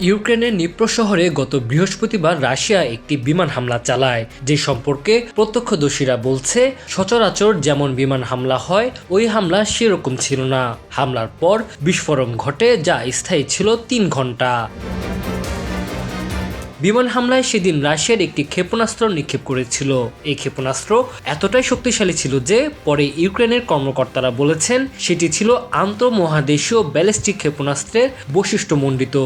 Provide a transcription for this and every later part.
ইউক্রেনের নিপ্রো শহরে গত বৃহস্পতিবার রাশিয়া একটি বিমান হামলা চালায়, যে সম্পর্কে প্রত্যক্ষদর্শীরা বলছে সচরাচর যেমন বিমান হামলা হয় ওই হামলা সেরকম ছিল না। হামলার পর বিস্ফোরণ ঘটে, যা স্থায়ী ছিল ৩ ঘন্টা। বিমান হামলায় সেদিন রাশিয়ার একটি ক্ষেপণাস্ত্র নিক্ষেপ করেছিল। এই ক্ষেপণাস্ত্র এতটাই শক্তিশালী ছিল যে পরে ইউক্রেনের কর্মকর্তারা বলেছেন সেটি ছিল আন্তঃমহাদেশীয় ব্যালিস্টিক ক্ষেপণাস্ত্রের বৈশিষ্ট্যমণ্ডিত।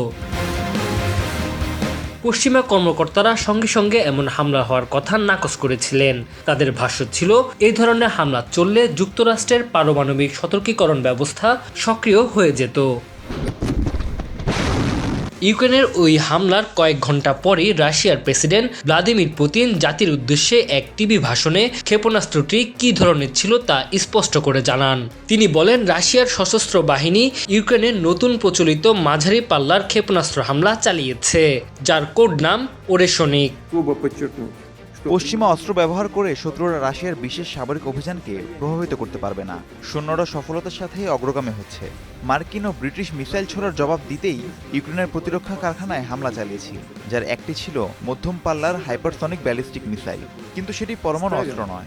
পশ্চিমা কর্মকর্তারা সঙ্গে সঙ্গে এমন হামলা হওয়ার কথা নাকচ করেছিলেন। তাদের ভাষ্য ছিল এই ধরনের হামলা চললে যুক্তরাষ্ট্রের পারমাণবিক সতর্কীকরণ ব্যবস্থা সক্রিয় হয়ে যেত। ইউক্রেনের ওই হামলার কয়েক ঘন্টা পরেই রাশিয়ার প্রেসিডেন্ট ভ্লাদিমির পুতিন জাতির উদ্দেশ্যে এক টিভি ভাষণে ক্ষেপণাস্ত্রটি কী ধরনের ছিল তা স্পষ্ট করে জানান। তিনি বলেন, রাশিয়ার সশস্ত্র বাহিনী ইউক্রেনের নতুন প্রচলিত মাঝারি পাল্লার ক্ষেপণাস্ত্র হামলা চালিয়েছে, যার কোড নাম ওরেশনিক। পশ্চিমা অস্ত্র ব্যবহার করে শত্রুরা রাশিয়ার বিশেষ সামরিক অভিযানকে প্রভাবিত করতে পারবে না। সৈন্যরা সফলতার সাথে অগ্রগামী হচ্ছে। মার্কিন ও ব্রিটিশ মিসাইল ছোড়ার জবাব দিতেই ইউক্রেনের প্রতিরক্ষা কারখানায় হামলা চালিয়েছি, যার একটি ছিল মধ্যম পাল্লার হাইপারসনিক ব্যালিস্টিক মিসাইল, কিন্তু সেটি পরমাণু অস্ত্র নয়।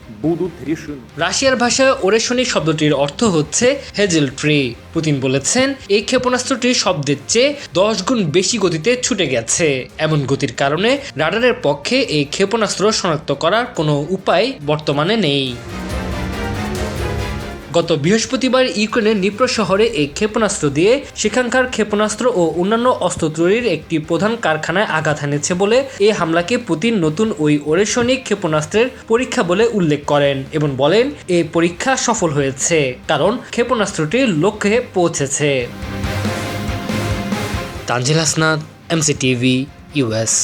রাশিয়ার ভাষায় ওরেশনিক শব্দটির অর্থ হচ্ছে হেজেল ট্রি। পুতিন বলেছেন, এই ক্ষেপণাস্ত্রটি শব্দের চেয়ে 10 গুণ বেশি গতিতে ছুটে গেছে। এমন গতির কারণে রাডারের পক্ষে এই ক্ষেপণাস্ত্র শনাক্ত করার কোনো উপায় বর্তমানে নেই। গত বৃহস্পতিবার ইউক্রেনের নিপ্রো শহরে এই ক্ষেপণাস্ত্র দিয়ে সেখানকার ক্ষেপণাস্ত্র ও অন্যান্য অস্ত্র তৈরির একটি প্রধান কারখানায় আঘাত হানেছে বলে এই হামলাকে পুতিন নতুন ওই ওরেশনিক ক্ষেপণাস্ত্রের পরীক্ষা বলে উল্লেখ করেন এবং বলেন এই পরীক্ষা সফল হয়েছে কারণ ক্ষেপণাস্ত্রটি লক্ষ্যে পৌঁছেছে। Tanzil Hasnat, MCTV, US.